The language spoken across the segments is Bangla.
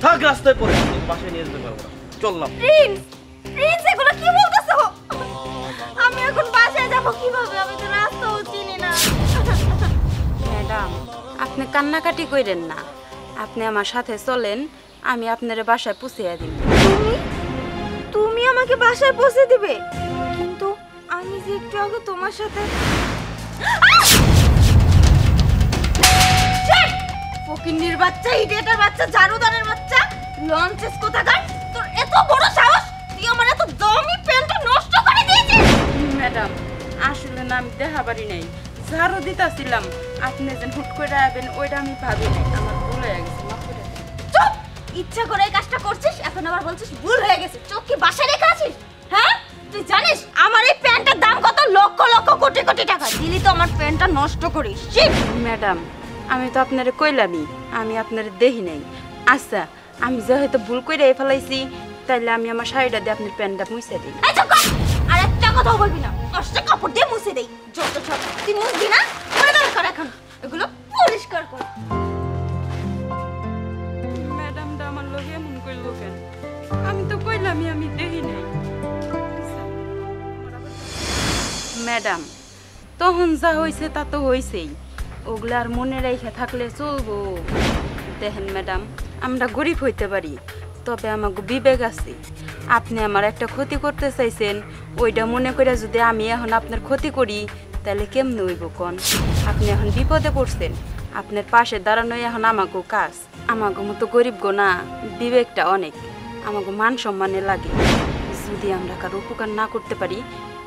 থাক রাস্তায় পড়ে তোকে বাসায় নিয়ে যেতে পারবো না চললাম প্রিন্স প্রিন্স এগুলো কি বলতেছো আমি এখন বাসায় যাব কিভাবে আমি তো রাস্তাও চিনি না ম্যাডাম আপনি কান্নাকাটি কইরেন না আপনি আমার সাথে চলেন আমি আপনার বাসায় পৌঁছে দিব তুমি তুমি আমাকে বাসায় পৌঁছে দিবে কিন্তু আমি যে একটু আগে তোমার সাথে ফকিন্নির বাচ্চা ইডিয়েটের বাচ্চা ঝাড়ুদারের বাচ্চা লঞ্চেস কোথাকার তোর এত বড় সাহস তুই আমার এত দামি প্যান্টটা নষ্ট করে দিয়েছিস ম্যাডাম আসলে না আমি দেখা পারি নাই ঝাড়ু দিতেছিলাম আপনি যেন হুট করে আবেন ওইটা আমি ভাবি নাই আমার ভুল হয়ে গেছে মাফ করে দিন। চুপ ইচ্ছা করে এই কাজটা করছিস এখন আবার বলছিস ভুল হয়ে গেছে চোখ কি বাসায় রেখে আছিস হ্যাঁ তুই জানিস আমার এই প্যান্টের দাম কত লক্ষ লক্ষ কোটি কোটি টাকা দিলি তো আমার প্যান্টটা নষ্ট করিস ম্যাডাম আমি তো আপনারে কইলামই আমি আপনারে দেখি নাই আচ্ছা আমি যে হয়তো ভুল করে ফেলাইছি তাইলে আমি আমার শাড়িটা দিয়ে আপনার প্যান্টটা মুছে দিই এই চুপ কর আর একটা কথাও বলবি না কষ্ট কাপড় দিয়ে মুছে দেই যত সব তুই মুছবি না করে দরকার এখন এগুলো পরিষ্কার কর ম্যাডামটা আমার লগে এমন কইলো কেন আমি তো কইলামই আমি দেখি নাই ম্যাডাম তখন যা হয়েছে তা তো হয়েছেই ওগুলা আর মনে রেখে থাকলে চলবো দেখেন ম্যাডাম আমরা গরিব হইতে পারি তবে আমাকে বিবেক আছে আপনি আমার একটা ক্ষতি করতে চাইছেন ওইটা মনে করে যদি আমি এখন আপনার ক্ষতি করি তাহলে কেমনে হইব কোন আপনি এখন বিপদে পড়ছেন আপনার পাশে দাঁড়ানোই এখন আমাকে কাজ আমাকে মতো গরিব গো না বিবেকটা অনেক আমাকে মান সম্মানে লাগে যদি আমরা কারো উপকার না করতে পারি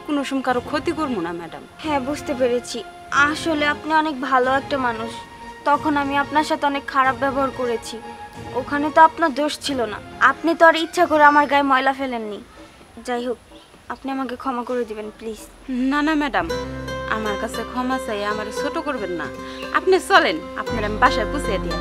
কোনো সময় কারো ক্ষতি করবো না ম্যাডাম হ্যাঁ বুঝতে পেরেছি আসলে আপনি অনেক ভালো একটা মানুষ তখন আমি আপনার সাথে অনেক খারাপ ব্যবহার করেছি ওখানে তো আপনার দোষ ছিল না আপনি তো আর ইচ্ছা করে আমার গায়ে ময়লা ফেলেননি যাই হোক আপনি আমাকে ক্ষমা করে দিবেন প্লিজ না না ম্যাডাম আমার কাছে ক্ষমা চাই আমার ছোট করবেন না আপনি চলেন আপনার আমি বাসায় পৌঁছে দিই